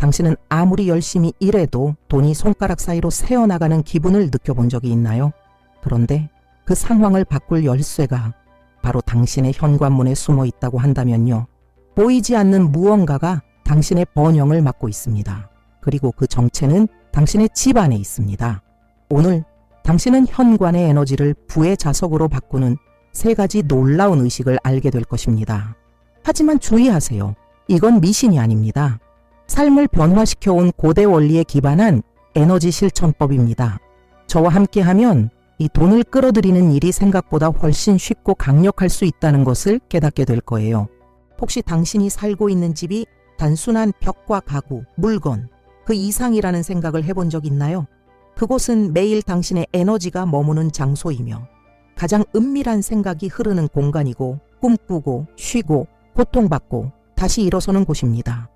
당신은 아무리 열심히 일해도 돈이 손가락 사이로 새어나가는 기분을 느껴본 적이 있나요? 그런데 그 상황을 바꿀 열쇠가 바로 당신의 현관문에 숨어 있다고 한다면요. 보이지 않는 무언가가 당신의 번영을 막고 있습니다. 그리고 그 정체는 당신의 집 안에 있습니다. 오늘 당신은 현관의 에너지를 부의 자석으로 바꾸는 3가지 놀라운 의식을 알게 될 것입니다. 하지만 주의하세요. 이건 미신이 아닙니다. 삶을 변화시켜온 고대 원리에 기반한 에너지 실천법입니다. 저와 함께하면 이 돈을 끌어들이는 일이 생각보다 훨씬 쉽고 강력할 수 있다는 것을 깨닫게 될 거예요. 혹시 당신이 살고 있는 집이 단순한 벽과 가구, 물건, 그 이상이라는 생각을 해본 적 있나요? 그곳은 매일 당신의 에너지가 머무는 장소이며 가장 은밀한 생각이 흐르는 공간이고 꿈꾸고 쉬고 고통받고 다시 일어서는 곳입니다.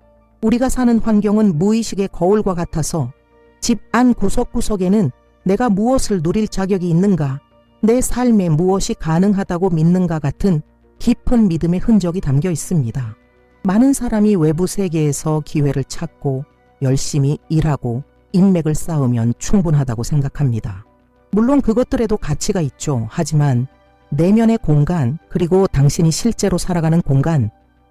우리가 사는 환경은 무의식의 거울과 같아서 집 안 구석구석에는 내가 무엇을 누릴 자격이 있는가, 내 삶에 무엇이 가능하다고 믿는가 같은 깊은 믿음의 흔적이 담겨 있습니다. 많은 사람이 외부 세계에서 기회를 찾고 열심히 일하고 인맥을 쌓으면 충분하다고 생각합니다. 물론 그것들에도 가치가 있죠. 하지만 내면의 공간, 그리고 당신이 실제로 살아가는 공간,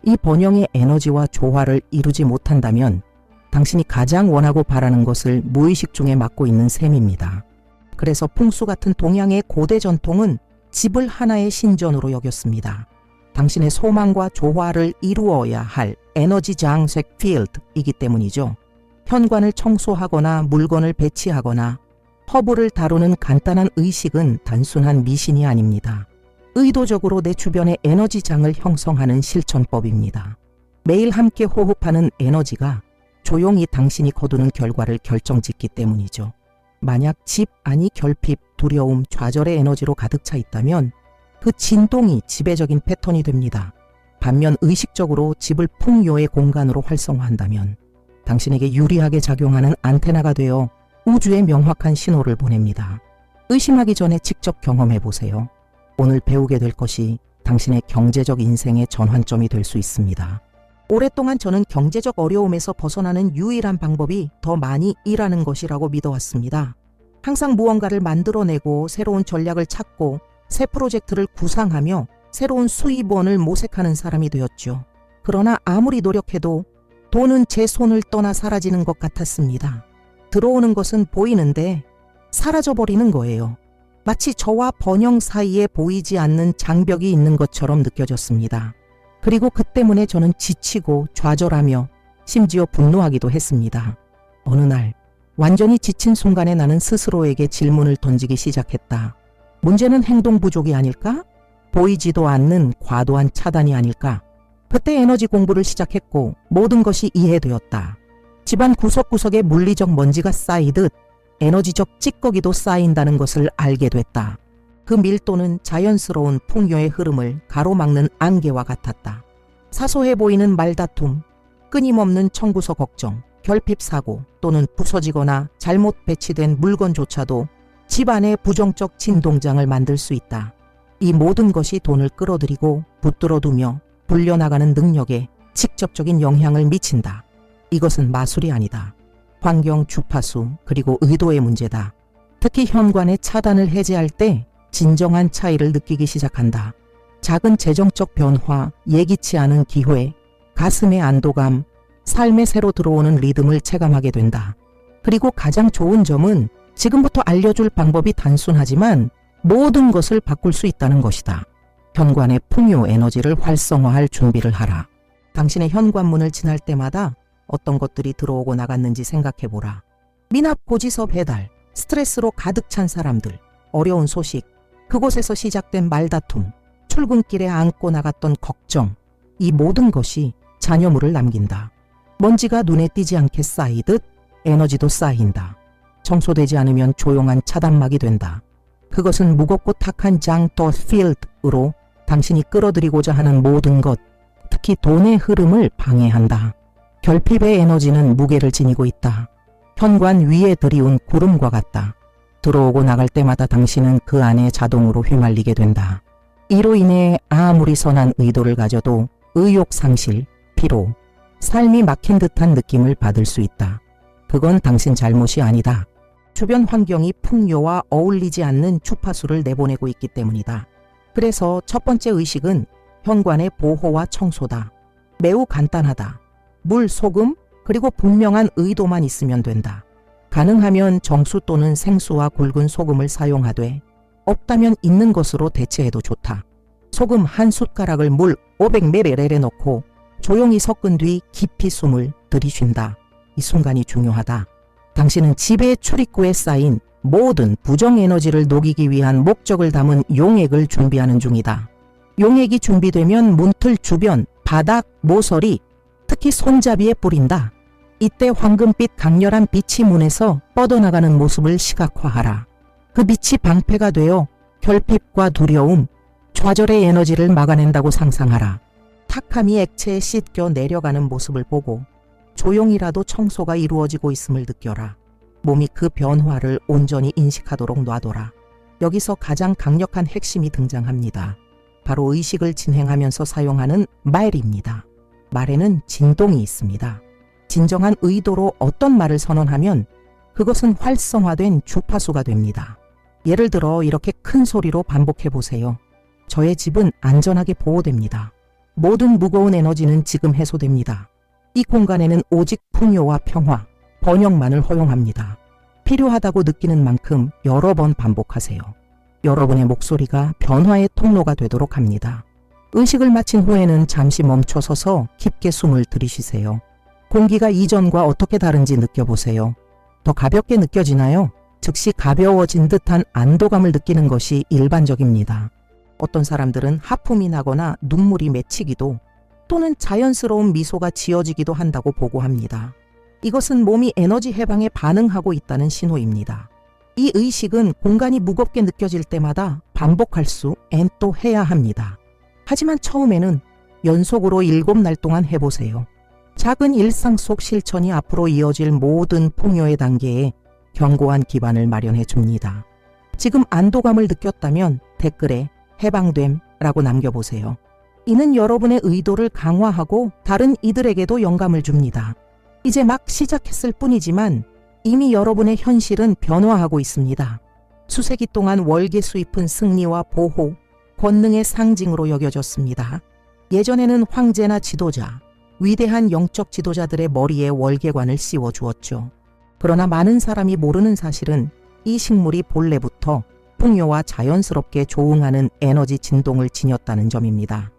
이 번영의 에너지와 조화를 이루지 못한다면 당신이 가장 원하고 바라는 것을 무의식 중에 맡고 있는 셈입니다. 그래서 풍수 같은 동양의 고대 전통은 집을 하나의 신전으로 여겼습니다. 당신의 소망과 조화를 이루어야 할 에너지 장색 필드이기 때문이죠. 현관을 청소하거나 물건을 배치하거나 허브를 다루는 간단한 의식은 단순한 미신이 아닙니다. 의도적으로 내 주변의 에너지장을 형성하는 실천법입니다. 매일 함께 호흡하는 에너지가 조용히 당신이 거두는 결과를 결정짓기 때문이죠. 만약 집 안이 결핍, 두려움, 좌절의 에너지로 가득 차 있다면 그 진동이 지배적인 패턴이 됩니다. 반면 의식적으로 집을 풍요의 공간으로 활성화한다면 당신에게 유리하게 작용하는 안테나가 되어 우주에 명확한 신호를 보냅니다. 의심하기 전에 직접 경험해 보세요. 오늘 배우게 될 것이 당신의 경제적 인생의 전환점이 될 수 있습니다. 오랫동안 저는 경제적 어려움에서 벗어나는 유일한 방법이 더 많이 일하는 것이라고 믿어왔습니다. 항상 무언가를 만들어내고 새로운 전략을 찾고 새 프로젝트를 구상하며 새로운 수입원을 모색하는 사람이 되었죠. 그러나 아무리 노력해도 돈은 제 손을 떠나 사라지는 것 같았습니다. 들어오는 것은 보이는데 사라져버리는 거예요. 마치 저와 번영 사이에 보이지 않는 장벽이 있는 것처럼 느껴졌습니다. 그리고 그 때문에 저는 지치고 좌절하며 심지어 분노하기도 했습니다. 어느 날 완전히 지친 순간에 나는 스스로에게 질문을 던지기 시작했다. 문제는 행동 부족이 아닐까? 보이지도 않는 과도한 차단이 아닐까? 그때 에너지 공부를 시작했고 모든 것이 이해되었다. 집안 구석구석에 물리적 먼지가 쌓이듯 에너지적 찌꺼기도 쌓인다는 것을 알게 됐다. 그 밀도는 자연스러운 풍요의 흐름을 가로막는 안개와 같았다. 사소해 보이는 말다툼, 끊임없는 청구서 걱정, 결핍 사고 또는 부서지거나 잘못 배치된 물건조차도 집 안에 부정적 진동장을 만들 수 있다. 이 모든 것이 돈을 끌어들이고 붙들어두며 불려나가는 능력에 직접적인 영향을 미친다. 이것은 마술이 아니다. 환경, 주파수, 그리고 의도의 문제다. 특히 현관의 차단을 해제할 때 진정한 차이를 느끼기 시작한다. 작은 재정적 변화, 예기치 않은 기회, 가슴의 안도감, 삶에 새로 들어오는 리듬을 체감하게 된다. 그리고 가장 좋은 점은 지금부터 알려줄 방법이 단순하지만 모든 것을 바꿀 수 있다는 것이다. 현관의 풍요 에너지를 활성화할 준비를 하라. 당신의 현관문을 지날 때마다 어떤 것들이 들어오고 나갔는지 생각해보라. 미납 고지서 배달, 스트레스로 가득 찬 사람들, 어려운 소식, 그곳에서 시작된 말다툼, 출근길에 안고 나갔던 걱정, 이 모든 것이 잔여물을 남긴다. 먼지가 눈에 띄지 않게 쌓이듯 에너지도 쌓인다. 청소되지 않으면 조용한 차단막이 된다. 그것은 무겁고 탁한 장터 필드로 당신이 끌어들이고자 하는 모든 것, 특히 돈의 흐름을 방해한다. 결핍의 에너지는 무게를 지니고 있다. 현관 위에 들이운 구름과 같다. 들어오고 나갈 때마다 당신은 그 안에 자동으로 휘말리게 된다. 이로 인해 아무리 선한 의도를 가져도 의욕 상실, 피로, 삶이 막힌 듯한 느낌을 받을 수 있다. 그건 당신 잘못이 아니다. 주변 환경이 풍요와 어울리지 않는 주파수를 내보내고 있기 때문이다. 그래서 첫 번째 의식은 현관의 보호와 청소다. 매우 간단하다. 물, 소금, 그리고 분명한 의도만 있으면 된다. 가능하면 정수 또는 생수와 굵은 소금을 사용하되 없다면 있는 것으로 대체해도 좋다. 소금 한 숟가락을 물 500ml에 넣고 조용히 섞은 뒤 깊이 숨을 들이쉰다. 이 순간이 중요하다. 당신은 집의 출입구에 쌓인 모든 부정 에너지를 녹이기 위한 목적을 담은 용액을 준비하는 중이다. 용액이 준비되면 문틀 주변, 바닥, 모서리, 특히 손잡이에 뿌린다. 이때 황금빛 강렬한 빛이 문에서 뻗어나가는 모습을 시각화하라. 그 빛이 방패가 되어 결핍과 두려움, 좌절의 에너지를 막아낸다고 상상하라. 탁함이 액체에 씻겨 내려가는 모습을 보고 조용히라도 청소가 이루어지고 있음을 느껴라. 몸이 그 변화를 온전히 인식하도록 놔둬라. 여기서 가장 강력한 핵심이 등장합니다. 바로 의식을 진행하면서 사용하는 말입니다. 말에는 진동이 있습니다. 진정한 의도로 어떤 말을 선언하면 그것은 활성화된 주파수가 됩니다. 예를 들어 이렇게 큰 소리로 반복해 보세요. 저의 집은 안전하게 보호됩니다. 모든 무거운 에너지는 지금 해소됩니다. 이 공간에는 오직 풍요와 평화, 번영만을 허용합니다. 필요하다고 느끼는 만큼 여러 번 반복하세요. 여러분의 목소리가 변화의 통로가 되도록 합니다. 의식을 마친 후에는 잠시 멈춰서서 깊게 숨을 들이쉬세요. 공기가 이전과 어떻게 다른지 느껴보세요. 더 가볍게 느껴지나요? 즉시 가벼워진 듯한 안도감을 느끼는 것이 일반적입니다. 어떤 사람들은 하품이 나거나 눈물이 맺히기도 또는 자연스러운 미소가 지어지기도 한다고 보고합니다. 이것은 몸이 에너지 해방에 반응하고 있다는 신호입니다. 이 의식은 공간이 무겁게 느껴질 때마다 반복할 수 또 해야 합니다. 하지만 처음에는 연속으로 7날 동안 해보세요. 작은 일상 속 실천이 앞으로 이어질 모든 풍요의 단계에 견고한 기반을 마련해 줍니다. 지금 안도감을 느꼈다면 댓글에 해방됨라고 남겨보세요. 이는 여러분의 의도를 강화하고 다른 이들에게도 영감을 줍니다. 이제 막 시작했을 뿐이지만 이미 여러분의 현실은 변화하고 있습니다. 수세기 동안 월계 수입은 승리와 보호, 권능의 상징으로 여겨졌습니다. 예전에는 황제나 지도자, 위대한 영적 지도자들의 머리에 월계관을 씌워 주었죠. 그러나 많은 사람이 모르는 사실은 이 식물이 본래부터 풍요와 자연스럽게 조응하는 에너지 진동을 지녔다는 점입니다.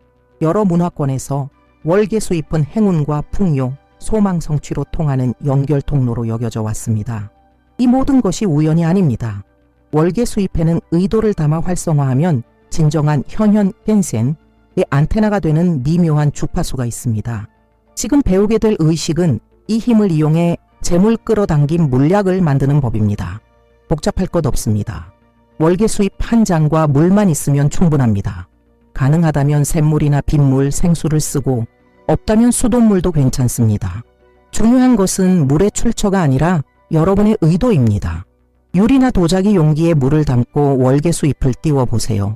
여러 문화권에서 월계 수입은 행운과 풍요, 소망 성취로 통하는 연결 통로로 여겨져 왔습니다. 이 모든 것이 우연이 아닙니다. 월계 수입에는 의도를 담아 활성화하면 진정한 현현 펜센의 안테나가 되는 미묘한 주파수가 있습니다. 지금 배우게 될 의식은 이 힘을 이용해 재물 끌어당김 물약을 만드는 법입니다. 복잡할 것 없습니다. 월계 수입 한 장과 물만 있으면 충분합니다. 가능하다면 샘물이나 빗물, 생수를 쓰고 없다면 수돗물도 괜찮습니다. 중요한 것은 물의 출처가 아니라 여러분의 의도입니다. 유리나 도자기 용기에 물을 담고 월계 수잎을 띄워보세요.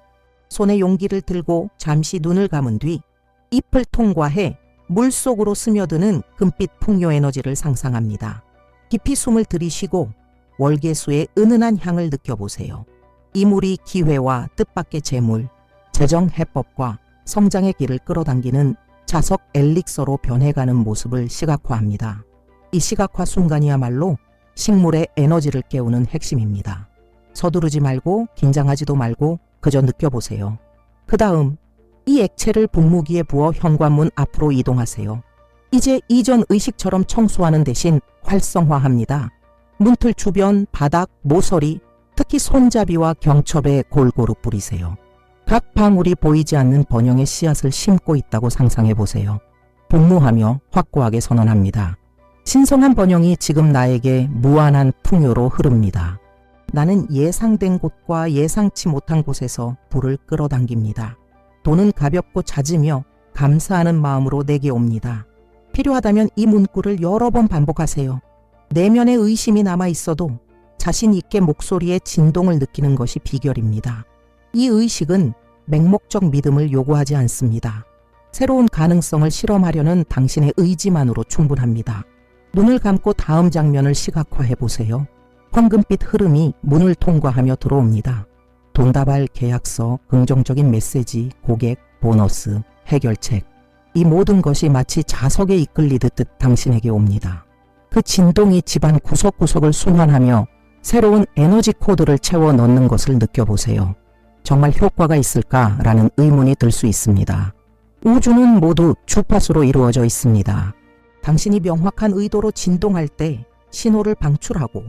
손에 용기를 들고 잠시 눈을 감은 뒤 잎을 통과해 물속으로 스며드는 금빛 풍요 에너지를 상상합니다. 깊이 숨을 들이쉬고 월계수의 은은한 향을 느껴보세요. 이 물이 기회와 뜻밖의 재물, 재정 해법과 성장의 길을 끌어당기는 자석 엘릭서로 변해가는 모습을 시각화합니다. 이 시각화 순간이야말로 식물의 에너지를 깨우는 핵심입니다. 서두르지 말고 긴장하지도 말고 그저 느껴보세요. 그 다음 이 액체를 분무기에 부어 현관문 앞으로 이동하세요. 이제 이전 의식처럼 청소하는 대신 활성화합니다. 문틀 주변, 바닥, 모서리, 특히 손잡이와 경첩에 골고루 뿌리세요. 각 방울이 보이지 않는 번영의 씨앗을 심고 있다고 상상해보세요. 분무하며 확고하게 선언합니다. 신성한 번영이 지금 나에게 무한한 풍요로 흐릅니다. 나는 예상된 곳과 예상치 못한 곳에서 불을 끌어당깁니다. 돈은 가볍고 잦으며 감사하는 마음으로 내게 옵니다. 필요하다면 이 문구를 여러 번 반복하세요. 내면의 의심이 남아있어도 자신 있게 목소리의 진동을 느끼는 것이 비결입니다. 이 의식은 맹목적 믿음을 요구하지 않습니다. 새로운 가능성을 실험하려는 당신의 의지만으로 충분합니다. 눈을 감고 다음 장면을 시각화해 보세요. 황금빛 흐름이 문을 통과하며 들어옵니다. 돈다발, 계약서, 긍정적인 메시지, 고객, 보너스, 해결책. 이 모든 것이 마치 자석에 이끌리듯 당신에게 옵니다. 그 진동이 집안 구석구석을 순환하며 새로운 에너지 코드를 채워 넣는 것을 느껴보세요. 정말 효과가 있을까라는 의문이 들 수 있습니다. 우주는 모두 주파수로 이루어져 있습니다. 당신이 명확한 의도로 진동할 때 신호를 방출하고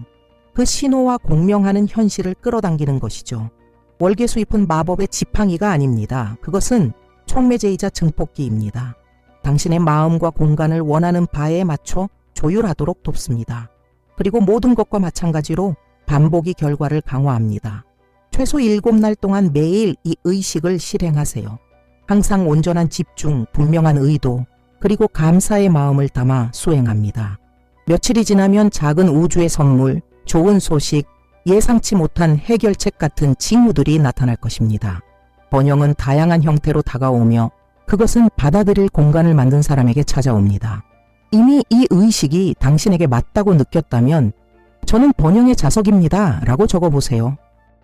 그 신호와 공명하는 현실을 끌어당기는 것이죠. 월계 수입은 마법의 지팡이가 아닙니다. 그것은 촉매제이자 증폭기입니다. 당신의 마음과 공간을 원하는 바에 맞춰 조율하도록 돕습니다. 그리고 모든 것과 마찬가지로 반복이 결과를 강화합니다. 최소 7날 동안 매일 이 의식을 실행하세요. 항상 온전한 집중, 분명한 의도, 그리고 감사의 마음을 담아 수행합니다. 며칠이 지나면 작은 우주의 선물, 좋은 소식, 예상치 못한 해결책 같은 징후들이 나타날 것입니다. 번영은 다양한 형태로 다가오며 그것은 받아들일 공간을 만든 사람에게 찾아옵니다. 이미 이 의식이 당신에게 맞다고 느꼈다면 저는 번영의 자석입니다 라고 적어보세요.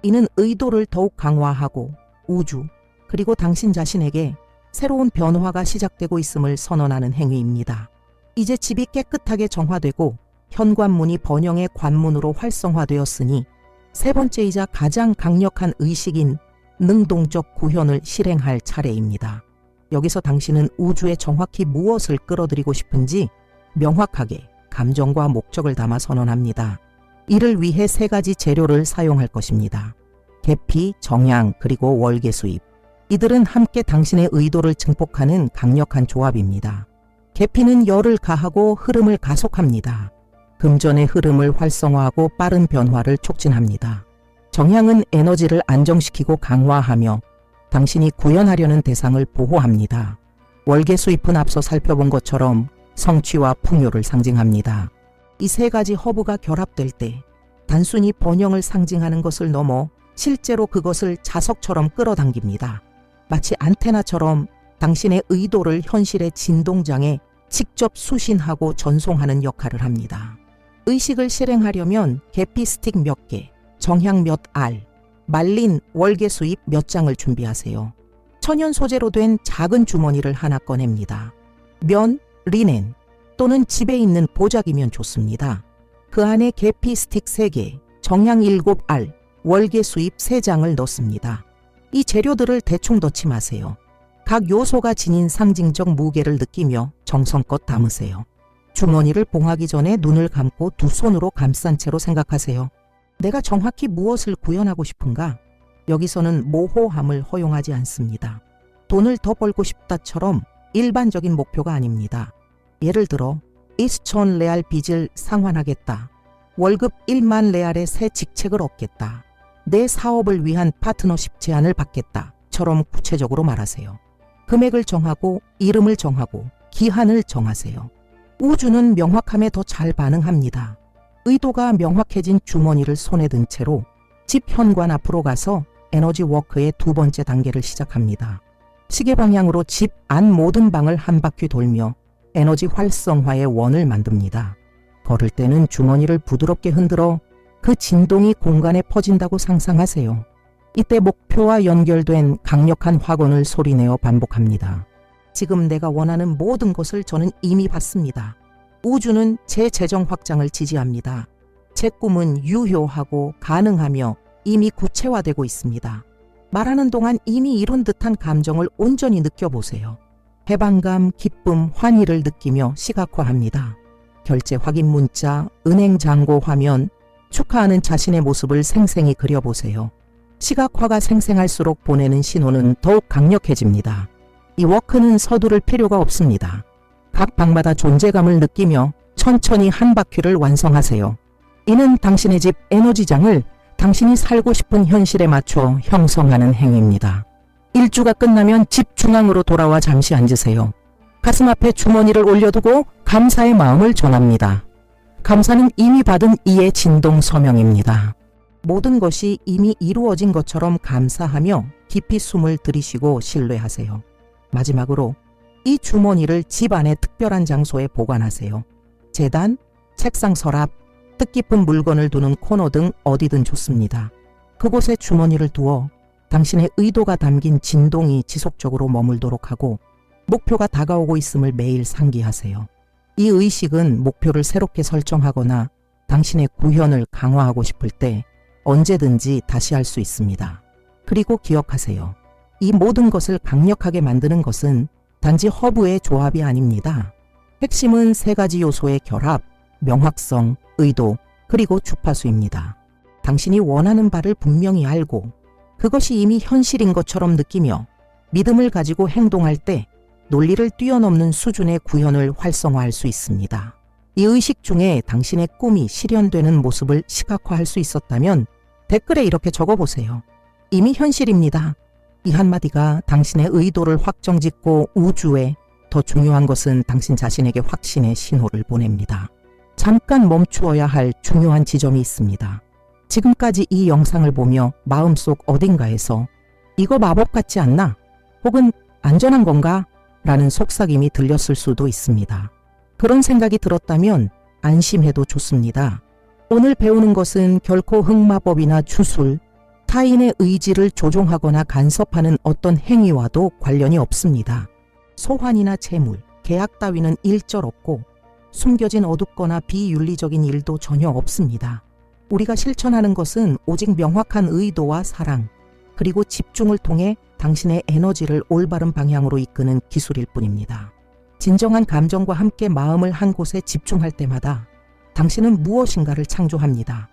이는 의도를 더욱 강화하고 우주 그리고 당신 자신에게 새로운 변화가 시작되고 있음을 선언하는 행위입니다. 이제 집이 깨끗하게 정화되고 현관문이 번영의 관문으로 활성화되었으니 세 번째이자 가장 강력한 의식인 능동적 구현을 실행할 차례입니다. 여기서 당신은 우주에 정확히 무엇을 끌어들이고 싶은지 명확하게 감정과 목적을 담아 선언합니다. 이를 위해 3가지 재료를 사용할 것입니다. 계피, 정향, 그리고 월계 수입. 이들은 함께 당신의 의도를 증폭하는 강력한 조합입니다. 계피는 열을 가하고 흐름을 가속합니다. 금전의 흐름을 활성화하고 빠른 변화를 촉진합니다. 정향은 에너지를 안정시키고 강화하며 당신이 구현하려는 대상을 보호합니다. 월계 수입은 앞서 살펴본 것처럼 성취와 풍요를 상징합니다. 이 3가지 허브가 결합될 때 단순히 번영을 상징하는 것을 넘어 실제로 그것을 자석처럼 끌어당깁니다. 마치 안테나처럼 당신의 의도를 현실의 진동장에 직접 수신하고 전송하는 역할을 합니다. 의식을 실행하려면 계피 스틱 몇 개, 정향 몇 알, 말린 월계 수입 몇 장을 준비하세요. 천연 소재로 된 작은 주머니를 하나 꺼냅니다. 면, 리넨 또는 집에 있는 보자기면 좋습니다. 그 안에 계피 스틱 3개, 정향 7알, 월계 수입 3장을 넣습니다. 이 재료들을 대충 넣지 마세요. 각 요소가 지닌 상징적 무게를 느끼며 정성껏 담으세요. 주머니를 봉하기 전에 눈을 감고 두 손으로 감싼 채로 생각하세요. 내가 정확히 무엇을 구현하고 싶은가? 여기서는 모호함을 허용하지 않습니다. 돈을 더 벌고 싶다처럼 일반적인 목표가 아닙니다. 예를 들어 2,000 레알 빚을 상환하겠다. 월급 1만 레알의 새 직책을 얻겠다. 내 사업을 위한 파트너십 제안을 받겠다.처럼 구체적으로 말하세요. 금액을 정하고 이름을 정하고 기한을 정하세요. 우주는 명확함에 더 잘 반응합니다. 의도가 명확해진 주머니를 손에 든 채로 집 현관 앞으로 가서 에너지 워크의 2번째 단계를 시작합니다. 시계 방향으로 집 안 모든 방을 한 바퀴 돌며 에너지 활성화의 원을 만듭니다. 걸을 때는 주머니를 부드럽게 흔들어 그 진동이 공간에 퍼진다고 상상하세요. 이때 목표와 연결된 강력한 확언을 소리내어 반복합니다. 지금 내가 원하는 모든 것을 저는 이미 받습니다. 우주는 제 재정 확장을 지지합니다. 제 꿈은 유효하고 가능하며 이미 구체화되고 있습니다. 말하는 동안 이미 이룬 듯한 감정을 온전히 느껴보세요. 해방감, 기쁨, 환희를 느끼며 시각화합니다. 결제 확인 문자, 은행 잔고 화면, 축하하는 자신의 모습을 생생히 그려보세요. 시각화가 생생할수록 보내는 신호는 더욱 강력해집니다. 이 워크는 서두를 필요가 없습니다. 각 방마다 존재감을 느끼며 천천히 한 바퀴를 완성하세요. 이는 당신의 집 에너지장을 당신이 살고 싶은 현실에 맞춰 형성하는 행위입니다. 일주가 끝나면 집 중앙으로 돌아와 잠시 앉으세요. 가슴 앞에 주머니를 올려두고 감사의 마음을 전합니다. 감사는 이미 받은 이의 진동 서명입니다. 모든 것이 이미 이루어진 것처럼 감사하며 깊이 숨을 들이쉬고 신뢰하세요. 마지막으로 이 주머니를 집안의 특별한 장소에 보관하세요. 재단, 책상 서랍, 뜻깊은 물건을 두는 코너 등 어디든 좋습니다. 그곳에 주머니를 두어 당신의 의도가 담긴 진동이 지속적으로 머물도록 하고 목표가 다가오고 있음을 매일 상기하세요. 이 의식은 목표를 새롭게 설정하거나 당신의 구현을 강화하고 싶을 때 언제든지 다시 할 수 있습니다. 그리고 기억하세요. 이 모든 것을 강력하게 만드는 것은 단지 허브의 조합이 아닙니다. 핵심은 세 가지 요소의 결합, 명확성, 의도, 그리고 주파수입니다. 당신이 원하는 바를 분명히 알고 그것이 이미 현실인 것처럼 느끼며 믿음을 가지고 행동할 때 논리를 뛰어넘는 수준의 구현을 활성화할 수 있습니다. 이 의식 중에 당신의 꿈이 실현되는 모습을 시각화할 수 있었다면 댓글에 이렇게 적어보세요. 이미 현실입니다. 이 한마디가 당신의 의도를 확정짓고 우주에 더 중요한 것은 당신 자신에게 확신의 신호를 보냅니다. 잠깐 멈추어야 할 중요한 지점이 있습니다. 지금까지 이 영상을 보며 마음속 어딘가에서 이거 마법 같지 않나? 혹은 안전한 건가? 라는 속삭임이 들렸을 수도 있습니다. 그런 생각이 들었다면 안심해도 좋습니다. 오늘 배우는 것은 결코 흑마법이나 주술, 타인의 의지를 조종하거나 간섭하는 어떤 행위와도 관련이 없습니다. 소환이나 재물, 계약 따위는 일절 없고 숨겨진 어둡거나 비윤리적인 일도 전혀 없습니다. 우리가 실천하는 것은 오직 명확한 의도와 사랑, 그리고 집중을 통해 당신의 에너지를 올바른 방향으로 이끄는 기술일 뿐입니다. 진정한 감정과 함께 마음을 한 곳에 집중할 때마다 당신은 무엇인가를 창조합니다.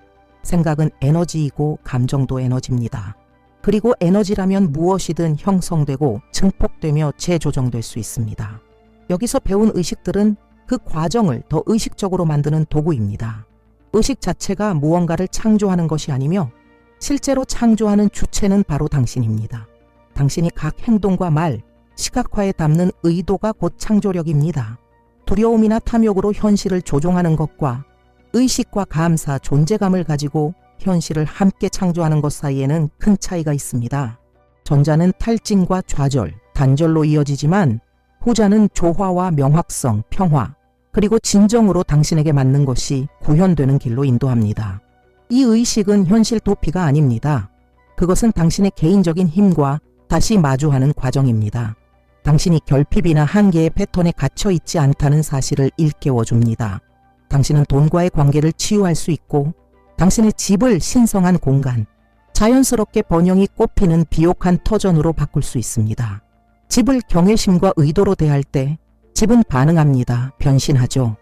생각은 에너지이고 감정도 에너지입니다. 그리고 에너지라면 무엇이든 형성되고 증폭되며 재조정될 수 있습니다. 여기서 배운 의식들은 그 과정을 더 의식적으로 만드는 도구입니다. 의식 자체가 무언가를 창조하는 것이 아니며 실제로 창조하는 주체는 바로 당신입니다. 당신이 각 행동과 말, 시각화에 담는 의도가 곧 창조력입니다. 두려움이나 탐욕으로 현실을 조종하는 것과 의식과 감사, 존재감을 가지고 현실을 함께 창조하는 것 사이에는 큰 차이가 있습니다. 전자는 탈진과 좌절, 단절로 이어지지만 후자는 조화와 명확성, 평화, 그리고 진정으로 당신에게 맞는 것이 구현되는 길로 인도합니다. 이 의식은 현실 도피가 아닙니다. 그것은 당신의 개인적인 힘과 다시 마주하는 과정입니다. 당신이 결핍이나 한계의 패턴에 갇혀 있지 않다는 사실을 일깨워줍니다. 당신은 돈과의 관계를 치유할 수 있고 당신의 집을 신성한 공간, 자연스럽게 번영이 꽃피는 비옥한 터전으로 바꿀 수 있습니다. 집을 경외심과 의도로 대할 때 집은 반응합니다. 변신하죠.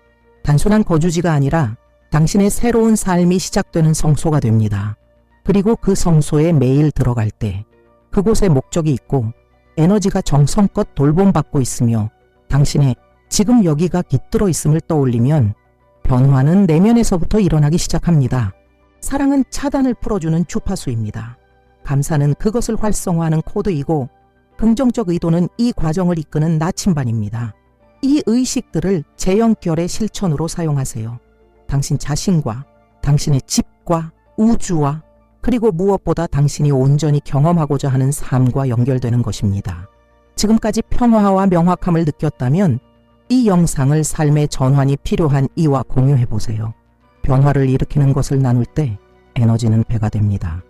단순한 거주지가 아니라 당신의 새로운 삶이 시작되는 성소가 됩니다. 그리고 그 성소에 매일 들어갈 때 그곳에 목적이 있고 에너지가 정성껏 돌봄받고 있으며 당신의 지금 여기가 깃들어 있음을 떠올리면 변화는 내면에서부터 일어나기 시작합니다. 사랑은 차단을 풀어주는 주파수입니다. 감사는 그것을 활성화하는 코드이고 긍정적 의도는 이 과정을 이끄는 나침반입니다. 이 의식들을 재연결의 실천으로 사용하세요. 당신 자신과 당신의 집과 우주와 그리고 무엇보다 당신이 온전히 경험하고자 하는 삶과 연결되는 것입니다. 지금까지 평화와 명확함을 느꼈다면 이 영상을 삶의 전환이 필요한 이와 공유해보세요. 변화를 일으키는 것을 나눌 때 에너지는 배가 됩니다.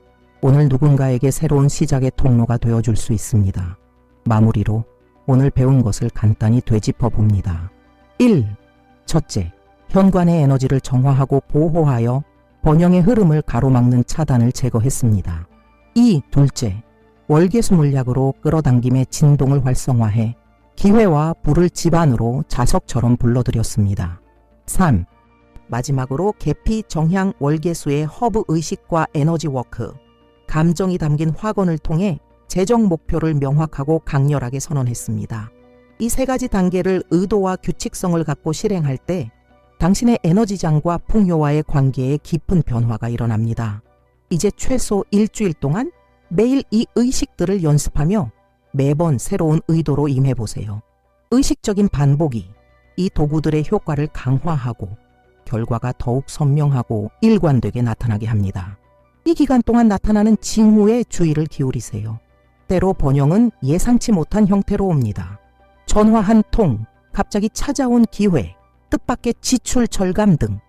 오늘 누군가에게 새로운 시작의 통로가 되어줄 수 있습니다. 마무리로 오늘 배운 것을 간단히 되짚어 봅니다. 1. 첫째, 현관의 에너지를 정화하고 보호하여 번영의 흐름을 가로막는 차단을 제거했습니다. 2. 둘째, 월계수 물약으로 끌어당김의 진동을 활성화해 기회와 불을 집 안으로 자석처럼 불러들였습니다. 3. 마지막으로 계피, 정향, 월계수의 허브 의식과 에너지 워크, 감정이 담긴 화건을 통해 재정 목표를 명확하고 강렬하게 선언했습니다. 이 세 가지 단계를 의도와 규칙성을 갖고 실행할 때 당신의 에너지장과 풍요와의 관계에 깊은 변화가 일어납니다. 이제 최소 일주일 동안 매일 이 의식들을 연습하며 매번 새로운 의도로 임해보세요. 의식적인 반복이 이 도구들의 효과를 강화하고 결과가 더욱 선명하고 일관되게 나타나게 합니다. 이 기간 동안 나타나는 징후에 주의를 기울이세요. 때로 번영은 예상치 못한 형태로 옵니다. 전화 한 통, 갑자기 찾아온 기회, 뜻밖의 지출 절감 등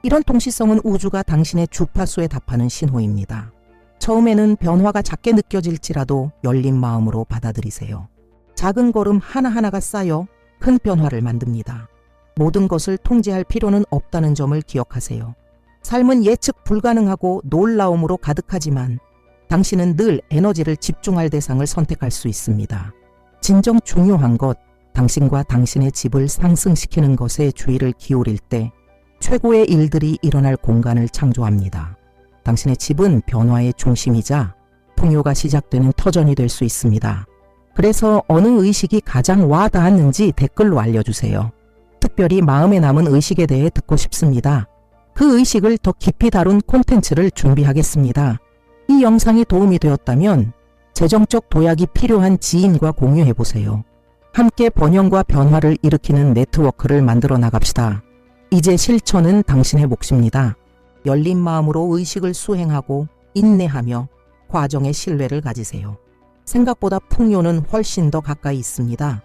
이런 동시성은 우주가 당신의 주파수에 답하는 신호입니다. 처음에는 변화가 작게 느껴질지라도 열린 마음으로 받아들이세요. 작은 걸음 하나하나가 쌓여 큰 변화를 만듭니다. 모든 것을 통제할 필요는 없다는 점을 기억하세요. 삶은 예측 불가능하고 놀라움으로 가득하지만 당신은 늘 에너지를 집중할 대상을 선택할 수 있습니다. 진정 중요한 것, 당신과 당신의 집을 상승시키는 것에 주의를 기울일 때 최고의 일들이 일어날 공간을 창조합니다. 당신의 집은 변화의 중심이자 풍요가 시작되는 터전이 될 수 있습니다. 그래서 어느 의식이 가장 와 닿았는지 댓글로 알려주세요. 특별히 마음에 남은 의식에 대해 듣고 싶습니다. 그 의식을 더 깊이 다룬 콘텐츠를 준비하겠습니다. 이 영상이 도움이 되었다면 재정적 도약이 필요한 지인과 공유해보세요. 함께 번영과 변화를 일으키는 네트워크를 만들어 나갑시다. 이제 실천은 당신의 몫입니다. 열린 마음으로 의식을 수행하고 인내하며 과정에 신뢰를 가지세요. 생각보다 풍요는 훨씬 더 가까이 있습니다.